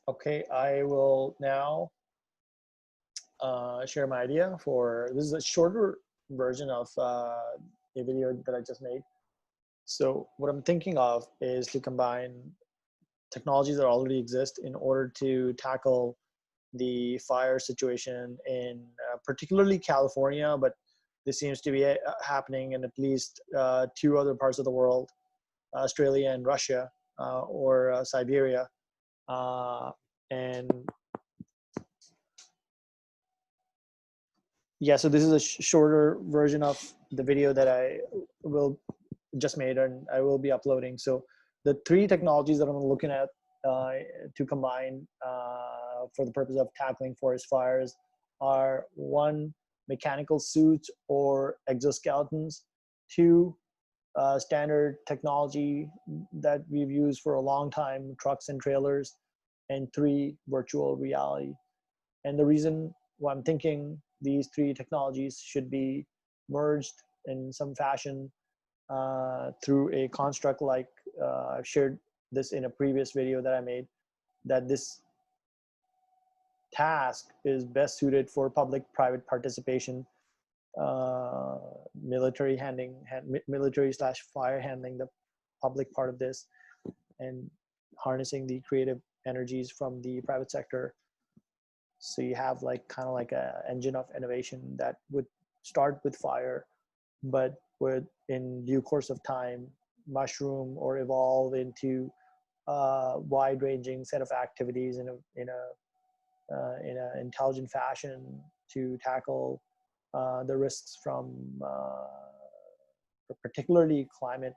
Okay, I will now share my idea for this is a shorter version of a video that I just made. So what I'm thinking of is to combine technologies that already exist in order to tackle the fire situation in particularly California, but this seems to be happening in at least two other parts of the world, Australia and Russia, or Siberia. Uh, and yeah, so this is a shorter version of the video that I will just made and I will be uploading. So the three technologies that I'm looking at to combine for the purpose of tackling forest fires are: one, mechanical suits or exoskeletons; two, standard technology that we've used for a long time, trucks and trailers; and three, virtual reality. And the reason why I'm thinking these three technologies should be merged in some fashion through a construct like I've shared this in a previous video that I made, that this task is best suited for public-private participation, uh, military slash fire handling the public part of this, and harnessing the creative energies from the private sector. So you have like kind of like a engine of innovation that would start with fire, but would in due course of time mushroom or evolve into a wide-ranging set of activities in a intelligent fashion to tackle the risks from particularly climate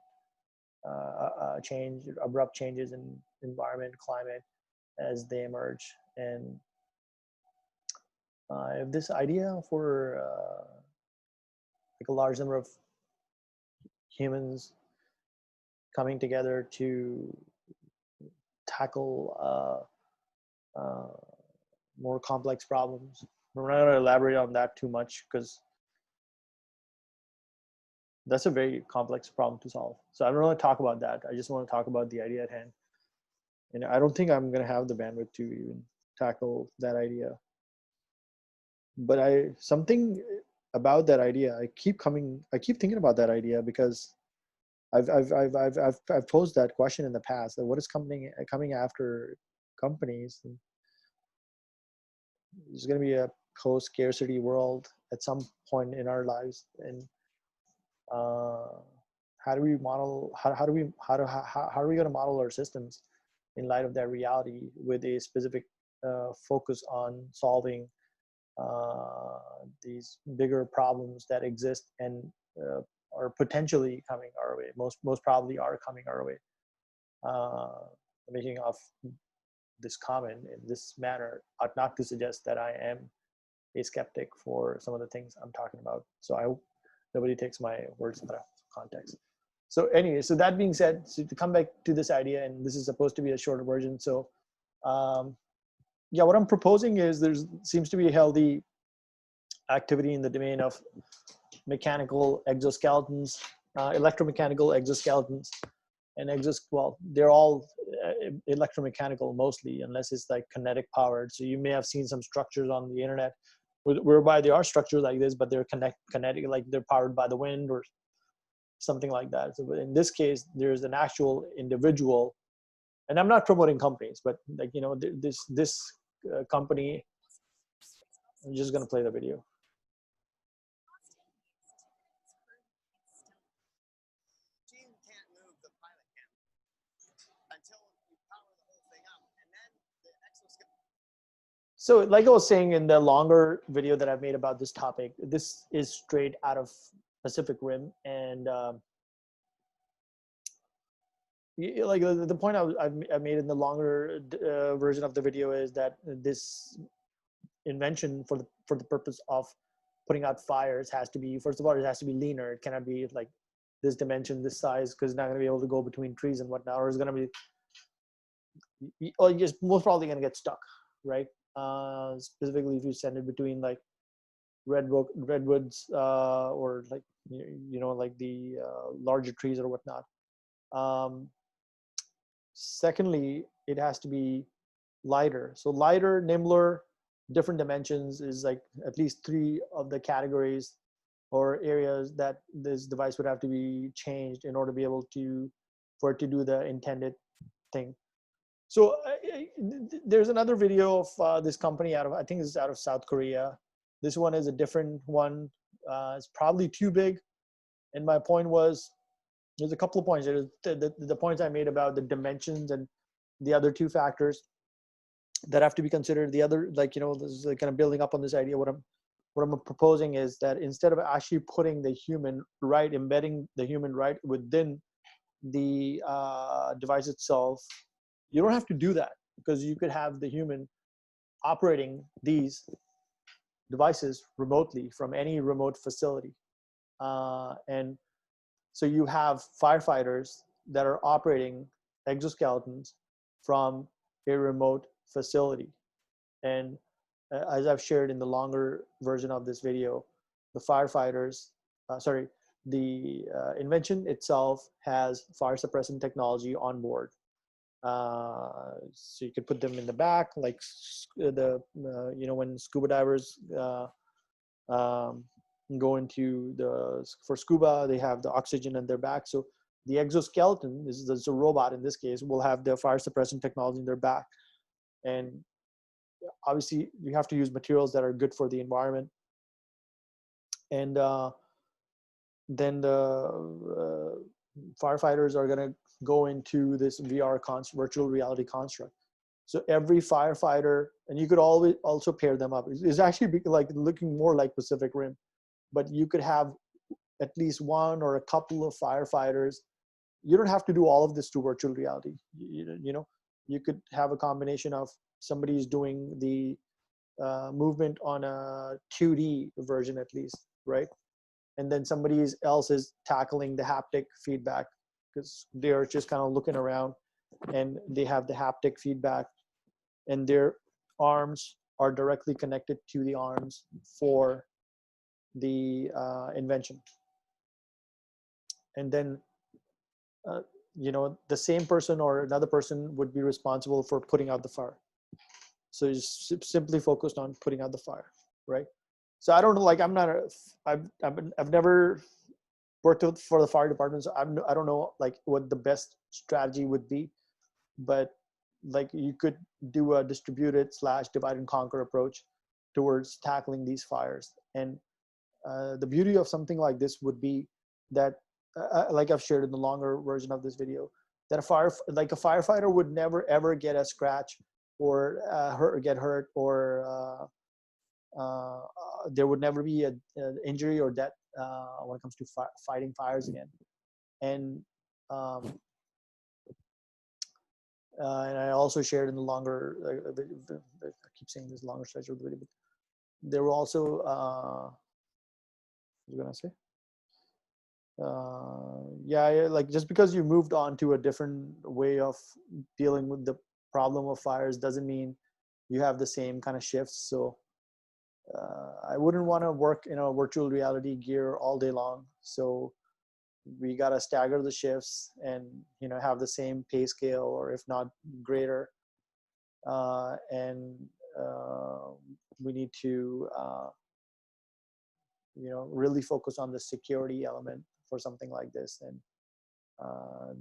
change, abrupt changes in environment, climate as they emerge. And if this idea for like a large number of humans coming together to tackle more complex problems. We're not going to elaborate on that too much because that's a very complex problem to solve. So I don't want to talk about that. I just want to talk about the idea at hand. And I don't think I'm going to have the bandwidth to even tackle that idea. But something about that idea, I keep thinking about that idea because I've posed that question in the past, that what is coming after companies. And there's going to be a post-scarcity world at some point in our lives, and how do we model? How are we going to model our systems in light of that reality with a specific focus on solving these bigger problems that exist and are potentially coming our way. Most probably are coming our way. Making of this comment in this manner ought not to suggest that I am a skeptic for some of the things I'm talking about. So I hope nobody takes my words out of context. So anyway, so that being said, so to come back to this idea, and this is supposed to be a shorter version. So yeah, what I'm proposing is there seems to be a healthy activity in the domain of mechanical exoskeletons, electromechanical exoskeletons, and well, they're all electromechanical mostly, unless it's like kinetic powered. So you may have seen some structures on the internet whereby they are structures like this, but they're kinetic, like they're powered by the wind or something like that. So in this case, there's an actual individual, and I'm not promoting companies, but like, you know, this company, I'm just going to play the video. So like I was saying in the longer video that I've made about this topic, this is straight out of Pacific Rim. And like the point I've made in the longer version of the video is that this invention for the purpose of putting out fires has to be, first of all, it has to be leaner. It cannot be like this dimension, this size, because it's not going to be able to go between trees and whatnot, or it's going to be, or you're just most probably going to get stuck, right? Specifically if you send it between like redwoods or like, you know, like the larger trees or whatnot. Secondly, it has to be lighter. So lighter, nimbler, different dimensions is like at least 3 of the categories or areas that this device would have to be changed in order to be able to, for it to do the intended thing. So there's another video of this company out of, I think it's out of South Korea. This one is a different one. It's probably too big. And my point was, there's a couple of points. The points I made about the dimensions and the other 2 factors that have to be considered. The other, like, this is like kind of building up on this idea. What I'm proposing is that instead of actually putting the human right, embedding the human right within the device itself, you don't have to do that, because you could have the human operating these devices remotely from any remote facility. And so you have firefighters that are operating exoskeletons from a remote facility. And as I've shared in the longer version of this video, the firefighters, the invention itself has fire suppressant technology on board. So you could put them in the back, like when scuba divers go into for scuba, they have the oxygen in their back. So the exoskeleton, this is a robot in this case, will have the fire suppressant technology in their back. And obviously you have to use materials that are good for the environment. And then the firefighters are going to go into this VR virtual reality construct. So every firefighter, and you could always also pair them up. It's actually like looking more like Pacific Rim, but you could have at least one or a couple of firefighters. You don't have to do all of this to virtual reality. You could have a combination of somebody's doing the movement on a 2D version at least, right? And then somebody else is tackling the haptic feedback, because they're just kind of looking around and they have the haptic feedback, and their arms are directly connected to the arms for the invention. And then the same person or another person would be responsible for putting out the fire. So it's simply focused on putting out the fire, right? So I don't know, like I've never worked for the fire department, so I don't know like what the best strategy would be, but like you could do a distributed / divide and conquer approach towards tackling these fires. And the beauty of something like this would be that, like I've shared in the longer version of this video, that a firefighter would never ever get a scratch or get hurt, or there would never be an injury or death when it comes to fighting fires again. And and I also shared in the longer, I keep saying this longer stretch of the video, but there were also, what was I gonna say? Yeah, like just because you moved on to a different way of dealing with the problem of fires doesn't mean you have the same kind of shifts. So I wouldn't want to work in a virtual reality gear all day long. So we got to stagger the shifts and have the same pay scale, or if not greater. And we need to really focus on the security element for something like this. And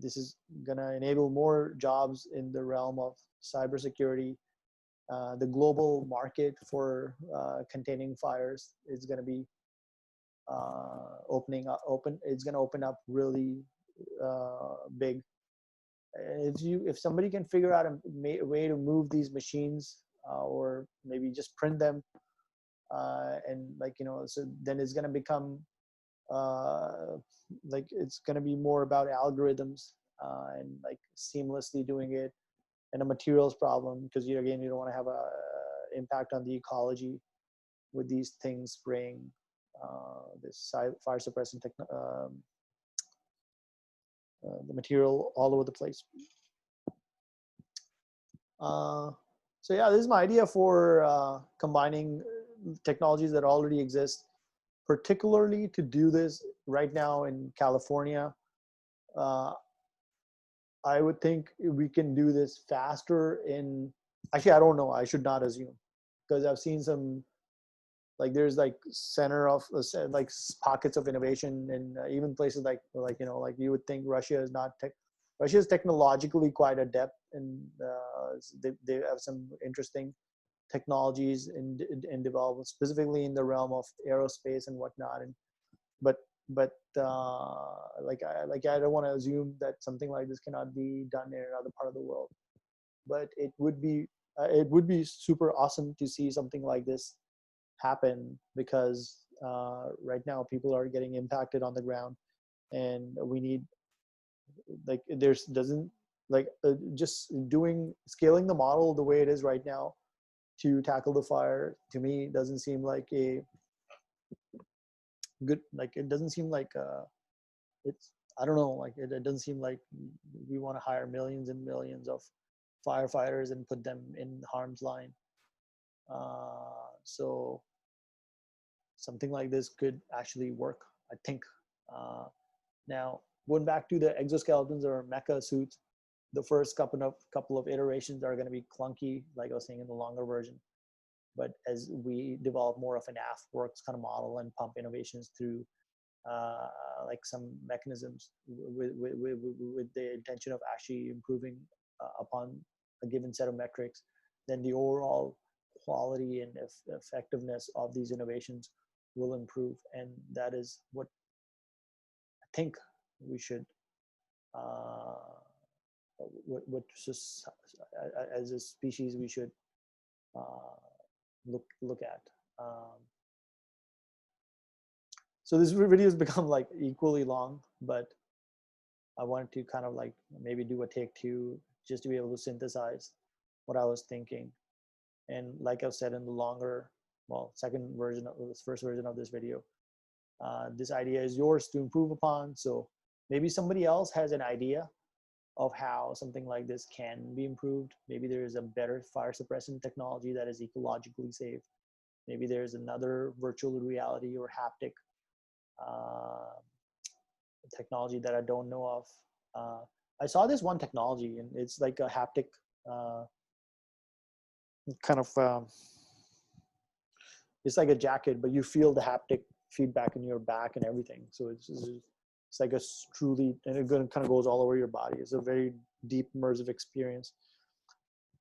this is going to enable more jobs in the realm of cybersecurity. The global market for containing fires is going to be it's going to open up really big. If somebody can figure out a way to move these machines, or maybe just print them, and so then it's going to become like it's going to be more about algorithms and like seamlessly doing it, and a materials problem, because you don't want to have a impact on the ecology with these things spraying this fire suppressant the material all over the place. So yeah, this is my idea for combining technologies that already exist, particularly to do this right now in California. I would think we can do this faster in actually, I don't know. I should not assume, because I've seen some, like there's like center of like pockets of innovation, and even places like like you would think Russia is not tech. Russia is technologically quite adept, and they have some interesting technologies in development, specifically in the realm of aerospace and whatnot. And but but I don't want to assume that something like this cannot be done in another part of the world. But it would be super awesome to see something like this happen, because right now people are getting impacted on the ground, and we need, like, there's doesn't like just doing scaling the model the way it is right now to tackle the fire, to me doesn't seem like a good, like it doesn't seem like it's, I don't know, like it doesn't seem like we want to hire millions and millions of firefighters and put them in harm's line. So something like this could actually work, I think. uh, Now, going back to the exoskeletons or mecha suits, the first couple of iterations are going to be clunky, like I was saying in the longer version. But as we develop more of an AFWorks kind of model and pump innovations through like some mechanisms with the intention of actually improving upon a given set of metrics, then the overall quality and effectiveness of these innovations will improve. And that is what I think we should, uh, what just as a species we should uh, look at. So this video has become like equally long, but I wanted to kind of like maybe do a take two just to be able to synthesize what I was thinking. And like I've said in the longer, well, second version of this first version of this video, this idea is yours to improve upon. So maybe somebody else has an idea of how something like this can be improved. Maybe there is a better fire suppressant technology that is ecologically safe. Maybe there's another virtual reality or haptic uh, technology that I don't know of. I saw this one technology, and it's like a haptic uh, kind of. It's like a jacket, but you feel the haptic feedback in your back and everything. So it's like a truly, and it kind of goes all over your body. It's a very deep immersive experience.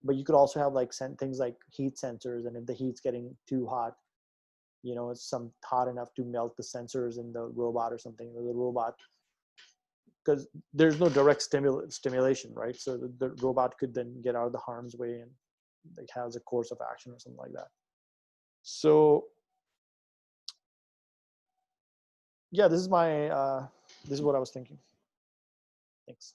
But you could also have like things like heat sensors, and if the heat's getting too hot, it's some hot enough to melt the sensors in the robot or something. Or the robot, because there's no direct stimulation, right? So the robot could then get out of the harm's way and like has a course of action or something like that. So yeah, this is what I was thinking. Thanks.